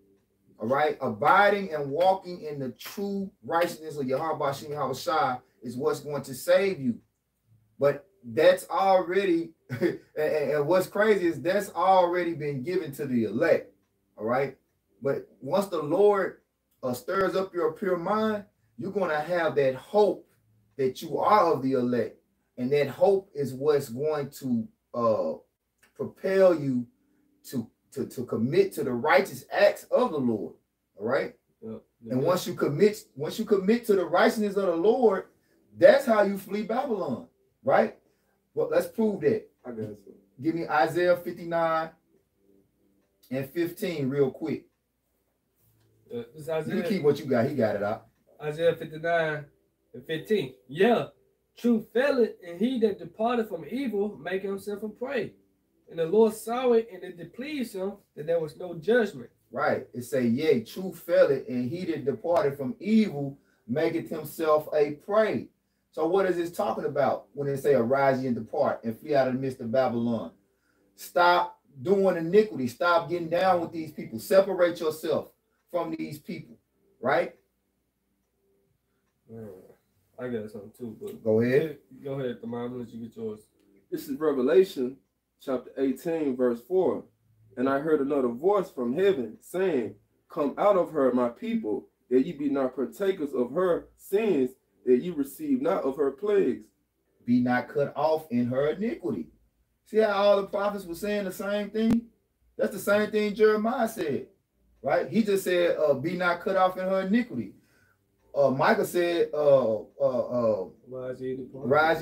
All right? Abiding and walking in the true righteousness of Yahweh Shem Yahushua is what's going to save you. But that's already, and what's crazy is that's already been given to the elect. All right? But once the Lord stirs up your pure mind, you're going to have that hope that you are of the elect. And that hope is what's going to propel you to commit to the righteous acts of the Lord. All right. Yep. And once you commit to the righteousness of the Lord, that's how you flee Babylon. Right. Well, let's prove that. I got you. Give me Isaiah 59 and 15 real quick. This You Isaiah, can keep what you got. He got it out. Isaiah 59 and 15. Yeah, truth faileth, and he that departed from evil make himself a prey. And the Lord saw it, and it displeased him that there was no judgment. Right. It say, yea, truth faileth, and he that departed from evil maketh himself a prey. So what is this talking about when they say arise ye and depart and flee out of the midst of Babylon? Stop doing iniquity. Stop getting down with these people. Separate yourself from these people. Right? I got something too, but Go ahead. Go ahead, Tamar. I'm gonna let you get yours. This is Revelation chapter 18, verse 4. And I heard another voice from heaven saying, come out of her, my people, that ye be not partakers of her sins, that ye receive not of her plagues. Be not cut off in her iniquity. See how all the prophets were saying the same thing? That's the same thing Jeremiah said. Right? He just said, be not cut off in her iniquity. Micah said, Rise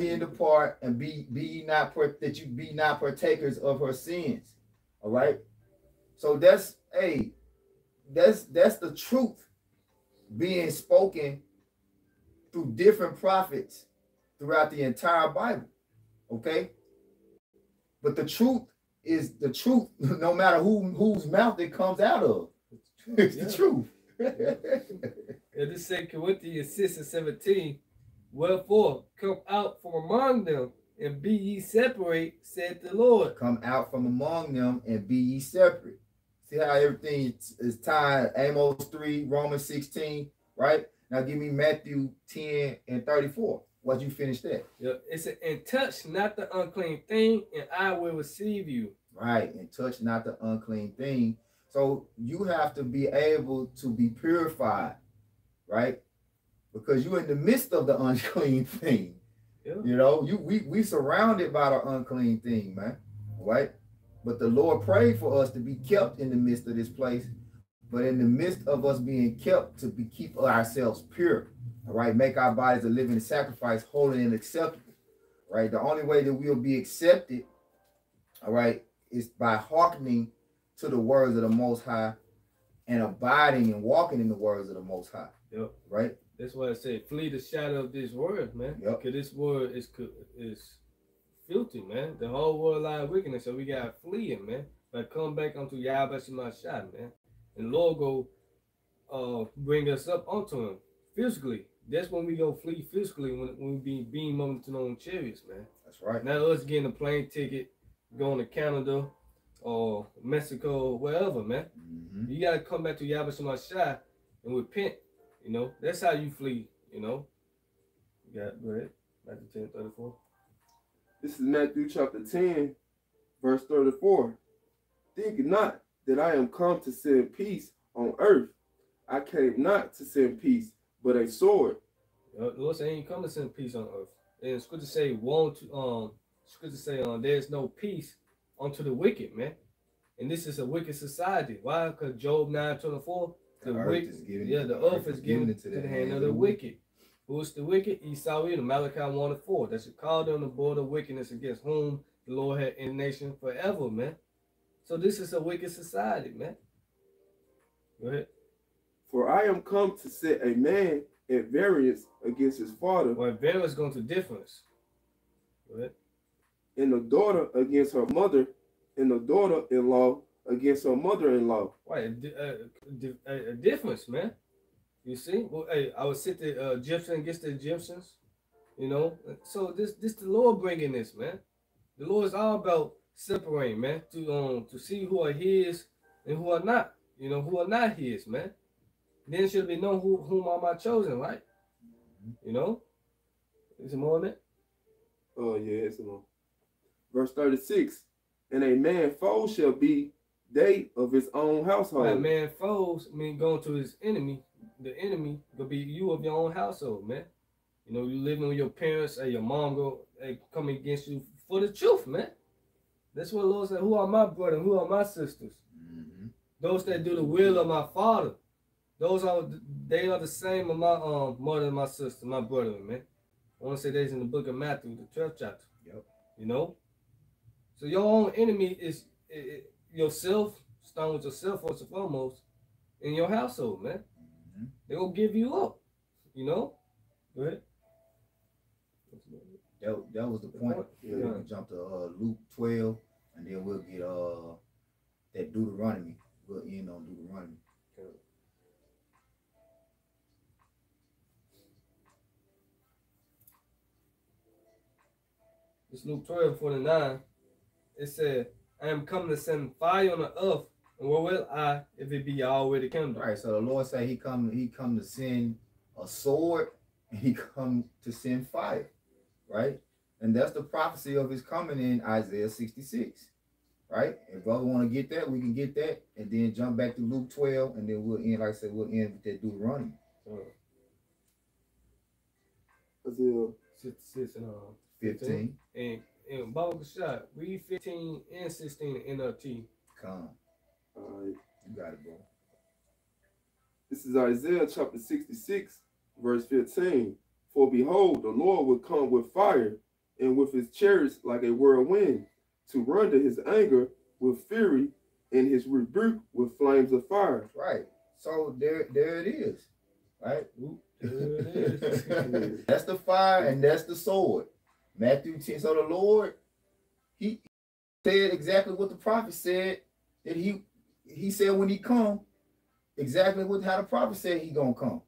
ye and depart, and be ye not that you be not partakers of her sins. All right. So that's the truth being spoken through different prophets throughout the entire Bible. Okay. But the truth is the truth, no matter whose mouth it comes out of. It's the truth. And this 2 Corinthians 6 and 17. Wherefore, come out from among them, and be ye separate, said the Lord. Come out from among them and be ye separate. See how everything is tied. Amos 3, Romans 16, right? Now give me Matthew 10 and 34. Once you finish that. Yeah, it said, and touch not the unclean thing, and I will receive you. Right, and touch not the unclean thing. So you have to be able to be purified, right? Because you're in the midst of the unclean thing. Yeah. You know, we surrounded by the unclean thing, man. Right? But the Lord prayed for us to be kept in the midst of this place. But in the midst of us being kept, to keep ourselves pure. All right, make our bodies a living sacrifice, holy and acceptable. Right? The only way that we'll be accepted, all right, is by hearkening to the words of the Most High and abiding and walking in the words of the Most High. Yep. Right? That's why I say flee the shadow of this word, man. Yep. Because this word is filthy, man. The whole world lies wickedness, so we gotta flee it, man. But come back unto Yahweh Shemashah, man. And Lord go bring us up onto him physically. That's when we go flee physically, when we be beamed up into them chariots, man. That's right. Not us getting a plane ticket, going to Canada or Mexico, wherever, man. Mm-hmm. You gotta come back to Yahweh Shemashah and repent. You know, that's how you flee, you know. You got, go ahead, Matthew 10:34. This is Matthew chapter 10, verse 34. Think not that I am come to send peace on earth. I came not to send peace, but a sword. The Lord said, "Ain't come to send peace on earth." And Scripture say, Scripture say, there's no peace unto the wicked, man. And this is a wicked society. Why? Because Job 9:24. The earth is given. Yeah, the earth is given to the hand of the wicked. Who's the wicked? Esau, Malachi 1:4. That should call them the border of wickedness against whom the Lord had indignation forever, man. So this is a wicked society, man. Go ahead. For I am come to set a man at variance against his father. Well, variance going to difference. Go ahead. And the daughter against her mother, and the daughter-in-law against her mother-in-law. Right, a difference, man. You see? Well, hey, I would sit the Egyptian against the Egyptians, you know. So this the Lord bringing this, man. The Lord is all about separating, man, to see who are His and who are not. You know, who are not His, man. Then it should be known whom are my chosen, right? You know. Is there more on it? Oh yeah, it's more. Verse 36. And a man foe shall be they of his own household. Right, man, foes mean going to his enemy. The enemy will be you of your own household, man. You know, you living with your parents, and your mom go come against you for the truth, man. That's what the Lord said. Who are my brothers? Who are my sisters? Mm-hmm. Those that do the will of my Father. They are the same of my mother and my sister, my brother, man. I want to say that's in the book of Matthew, the 12th chapter. Yep. You know? So your own enemy is yourself, starting with yourself first and foremost, in your household, man. They're going to give you up, you know? Go ahead. That was the point. We're going to jump to Luke 12, and then we'll get that Deuteronomy. We'll end on Deuteronomy. Okay. It's Luke 12:49. It said, I am coming to send fire on the earth, and where will I if it be already kindled? Right. So the Lord said he come to send a sword, and he come to send fire. Right? And that's the prophecy of his coming in Isaiah 66. Right? If brother want to get that, we can get that, and then jump back to Luke 12, and then we'll end, like I said, we'll end with that Deuteronomy. Isaiah 66 and 15. And Baba Kashad, read 15 and 16 in NLT. Come. All right. You got it, bro. This is Isaiah chapter 66, verse 15. For behold, the Lord will come with fire, and with his chariots like a whirlwind, to render his anger with fury, and his rebuke with flames of fire. Right. So there it is. Right? There it is. That's the fire and that's the sword. Matthew 10. So the Lord, he said exactly what the prophet said, that he said when he come, exactly how the prophet said he gonna come.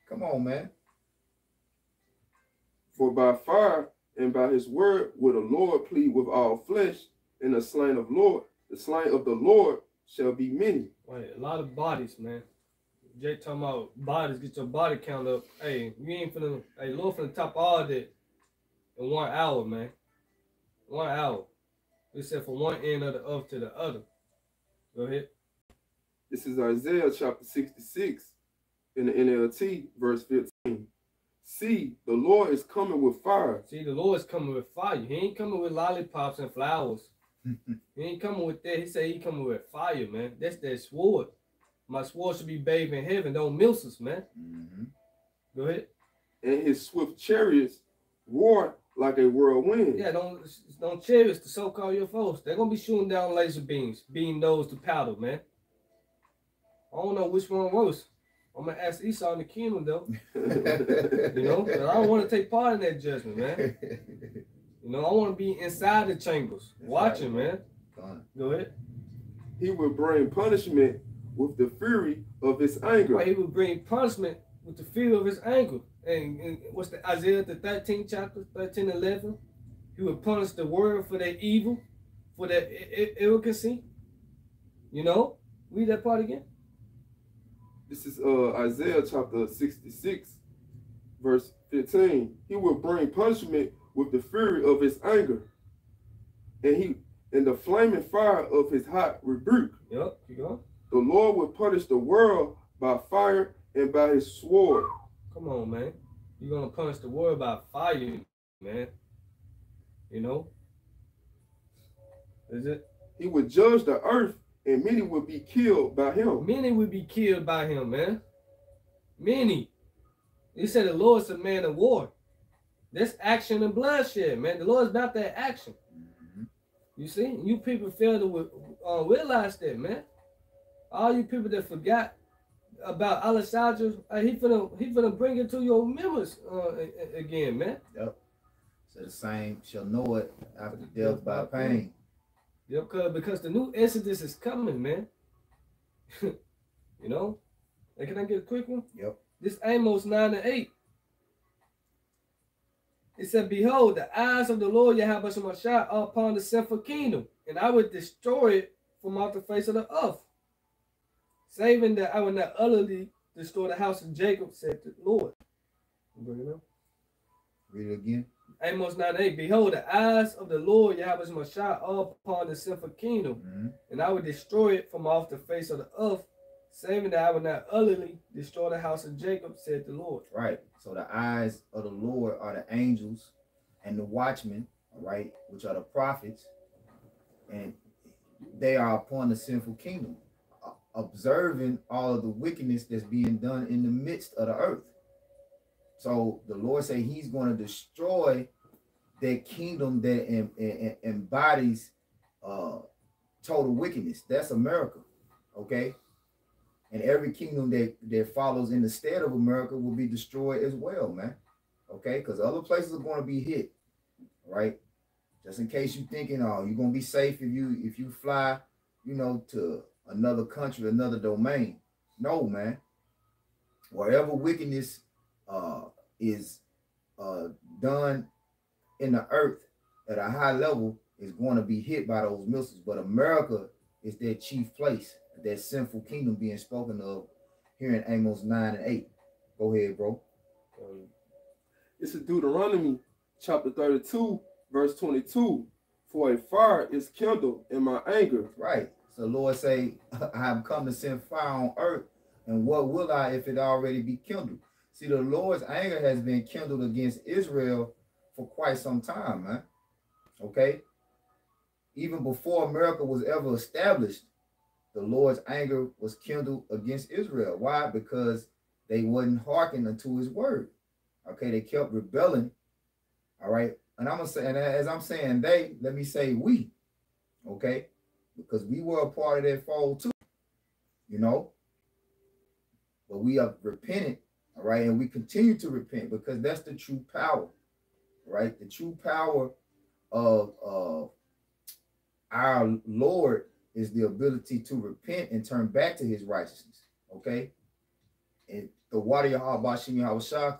Come on, man. For by fire and by his word will the Lord plead with all flesh, and the slain of the Lord shall be many. Right, a lot of bodies, man. Jay talking about bodies, get your body count up. Hey, you ain't finna, hey, Lord finna top all that in 1 hour, man. 1 hour. We said from one end of the earth to the other. Go ahead. This is Isaiah chapter 66 in the NLT, verse 15. See, the Lord is coming with fire. See, the Lord is coming with fire. He ain't coming with lollipops and flowers. He ain't coming with that. He said he coming with fire, man. That's that sword. My sword should be bathed in heaven. Don't miss us, man. Go ahead. And his swift chariots roar like a whirlwind. Yeah, don't cherish the so-called your foes. They're gonna be shooting down laser beams, beam those to powder, man. I don't know which one worse. I'm gonna ask Esau in the kingdom though. You know, but I don't want to take part in that judgment, man. You know, I want to be inside the chambers, watching, right, man. Go ahead. He will bring punishment with the fury of his anger. Right, he will bring punishment with the fury of his anger. And what's the Isaiah the 13th chapter, 13:11? He will punish the world for their evil, for their arrogancy. You know, read that part again. This is Isaiah chapter 66, verse 15. He will bring punishment with the fury of his anger, and the flaming fire of his hot rebuke. Yep, keep going. The Lord will punish the world by fire and by his sword. Come on, man. You're gonna punish the world by fire, man. You know? Is it? He will judge the earth, and many will be killed by him. Many will be killed by him, man. Many. He said the Lord's a man of war. That's action and bloodshed, man. The Lord's about that action. You see? You people fail to realize that, man. All you people that forgot about Alessandro, he finna bring it to your remembrance again, man. Yep. So the same shall know it after death by pain. Yep, because the new Exodus is coming, man. You know? And can I get a quick one? Yep. This Amos 9:8. It said, behold, the eyes of the Lord Yahweh Shemashah are upon the sinful kingdom, and I would destroy it from off the face of the earth, saving that I would not utterly destroy the house of Jacob, said the Lord. Bring it up. Read it again. Amos 9:8. Behold, the eyes of the Lord Yahweh Shemashah are upon the sinful kingdom, and I would destroy it from off the face of the earth, saving that I would not utterly destroy the house of Jacob, said the Lord. Right. So the eyes of the Lord are the angels and the watchmen, right, which are the prophets, and they are upon the sinful kingdom, observing all of the wickedness that's being done in the midst of the earth. So the Lord say he's going to destroy that kingdom that embodies total wickedness. That's America, okay? And every kingdom that follows in the stead of America will be destroyed as well, man. Okay, because other places are going to be hit, right? Just in case you're thinking, oh, you're gonna be safe if you fly, you know, to another country, another domain. No, man. Wherever wickedness is done in the earth at a high level is going to be hit by those missiles. But America is their chief place, that sinful kingdom being spoken of here in Amos 9 and 8. Go ahead, bro. It's in Deuteronomy chapter 32, verse 22. For a fire is kindled in my anger. Right. So the Lord say, I have come to send fire on earth, and what will I if it already be kindled? See, the Lord's anger has been kindled against Israel for quite some time, man. Okay? Even before America was ever established, the Lord's anger was kindled against Israel. Why? Because they wouldn't hearken unto his word. Okay, they kept rebelling. All right. And I'm gonna say, and as I'm saying they, let me say we. Okay, because we were a part of that fold too, you know. But we have repented, all right, and we continue to repent because that's the true power, right? The true power of our Lord is the ability to repent and turn back to his righteousness. Okay. And the water Yahabashim Yahabashah,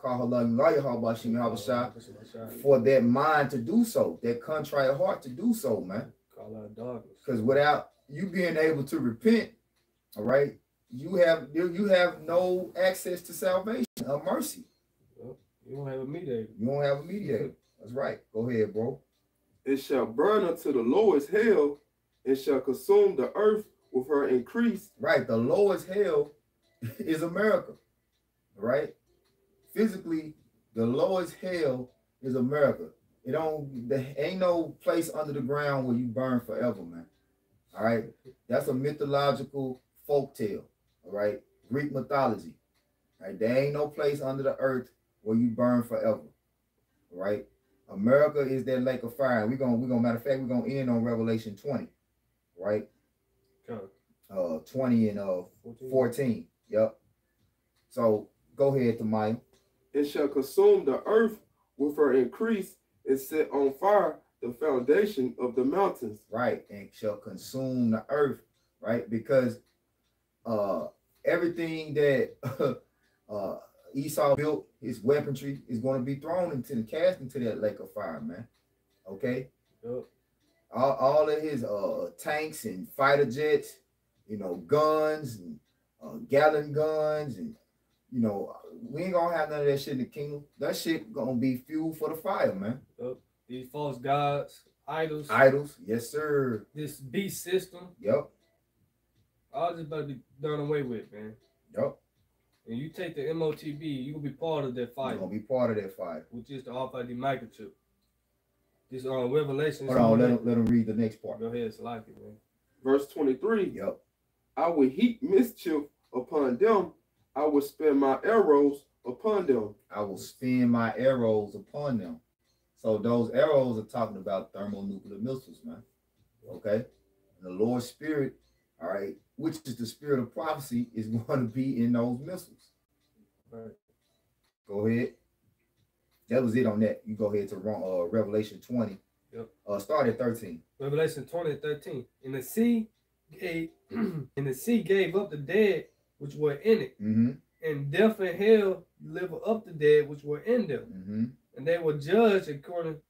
for that mind to do so, that contrite heart to do so, man. Because without you being able to repent, all right, you have no access to salvation or mercy. Well, you don't have a mediator. You don't have a mediator. That's right. Go ahead, bro. It shall burn unto the lowest hell, and shall consume the earth with her increase. Right. The lowest hell is America. Right? Physically, the lowest hell is America. There ain't no place under the ground where you burn forever, man. All right. That's a mythological folk tale. All right. Greek mythology. All right. There ain't no place under the earth where you burn forever. All right. America is that lake of fire. We're gonna matter of fact, we're gonna end on Revelation 20. Right? Okay. 20 and 14. Yep. So go ahead, Tamaya. It shall consume the earth with her increase, and set on fire the foundation of the mountains. Right, and shall consume the earth, right? Because everything that Esau built, his weaponry, is going to be thrown cast into that lake of fire, man. Okay? Yep. All of his tanks and fighter jets, you know, guns and Gatling guns, and you know, we ain't gonna have none of that shit in the kingdom. That shit gonna be fuel for the fire, man. Yep. These false gods, idols. Idols, yes, sir. This beast system. Yep. All this about to be done away with, man. Yep. And you take the MOTB, you gonna be part of that fight. You're gonna be part of that fight. Which is the Alpha-D microchip. This Revelation. Hold on, let him read the next part. Go ahead, it's like it, man. Verse 23. Yep. I will heap mischief upon them. I will spend my arrows upon them. I will spin my arrows upon them. So those arrows are talking about thermonuclear missiles, man. Okay? And the Lord's Spirit, all right, which is the spirit of prophecy, is going to be in those missiles. Right. Go ahead. That was it on that. You go ahead to Revelation 20. Yep. Start at 13. Revelation 20 and 13. And the sea gave up the dead which were in it, and death and hell delivered up the dead which were in them, and they were judged according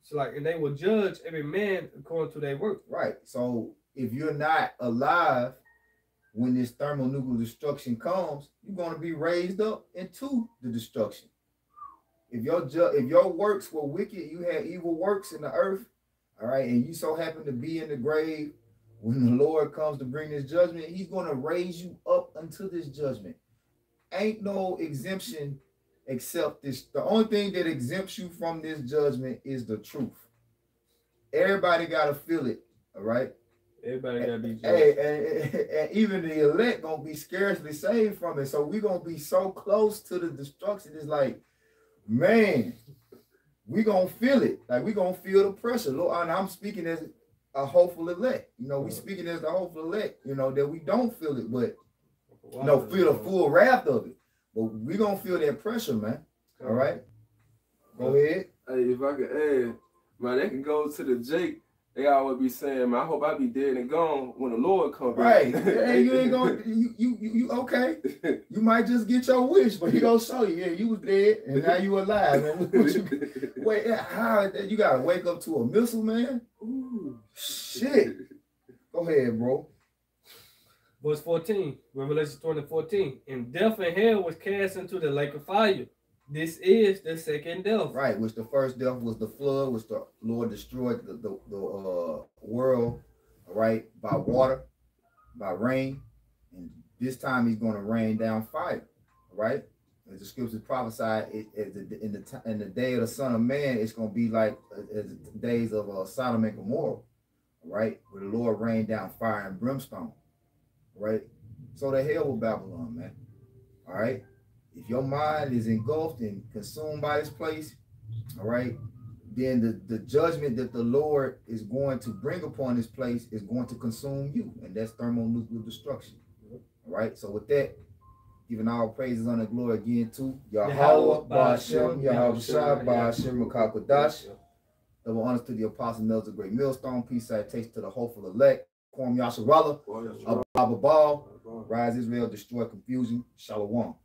to and they will judge every man according to their work. Right. So if you're not alive when this thermonuclear destruction comes, you're going to be raised up into the destruction. If your works were wicked, you had evil works in the earth, all right, and you so happen to be in the grave when the Lord comes to bring this judgment, he's going to raise you up unto this judgment. Ain't no exemption except this. The only thing that exempts you from this judgment is the truth. Everybody got to feel it, all right? Everybody got to be judged. And even the elect going to be scarcely saved from it. So we're going to be so close to the destruction. It's like, man, we gonna feel it. Like we gonna feel the pressure. Lord, and I'm speaking as a hopeful elect. You know, we speaking as the hopeful elect. You know that we don't feel it, but feel the full wrath of it. But we gonna feel that pressure, man. All right. Go ahead. Hey, if I could add, man, they can go to the Jake. They always be saying, man, I hope I be dead and gone when the Lord comes back. Right. Hey, you ain't gonna you okay. You might just get your wish, but he gonna show you, yeah, you was dead and now you alive. Man. Wait, how you gotta wake up to a missile, man? Ooh, shit. Go ahead, bro. Verse 14, Revelation 20:14. And death and hell was cast into the lake of fire. This is the second death. Right, which the first death was the flood, which the Lord destroyed the world, right, by water, by rain. And this time he's going to rain down fire, right? As the scriptures prophesied, in the day of the Son of Man, it's going to be like as the days of Sodom and Gomorrah, right? Where the Lord rained down fire and brimstone, right? So the hell with Babylon, man, all right? If your mind is engulfed and consumed by this place, all right, then the judgment that the Lord is going to bring upon this place is going to consume you, and that's thermonuclear destruction. All right. So with that, giving all praises, honor, glory again to Yahweh, Ba'ashem, Yahweh Shah, Ba'ashem, Makakwadash. Double honors to the Apostle Mel's a great millstone. Peace, salutation to the hopeful elect. Kwam Yasharallah, Abba Ball, Rise Israel, destroy confusion. Shalom.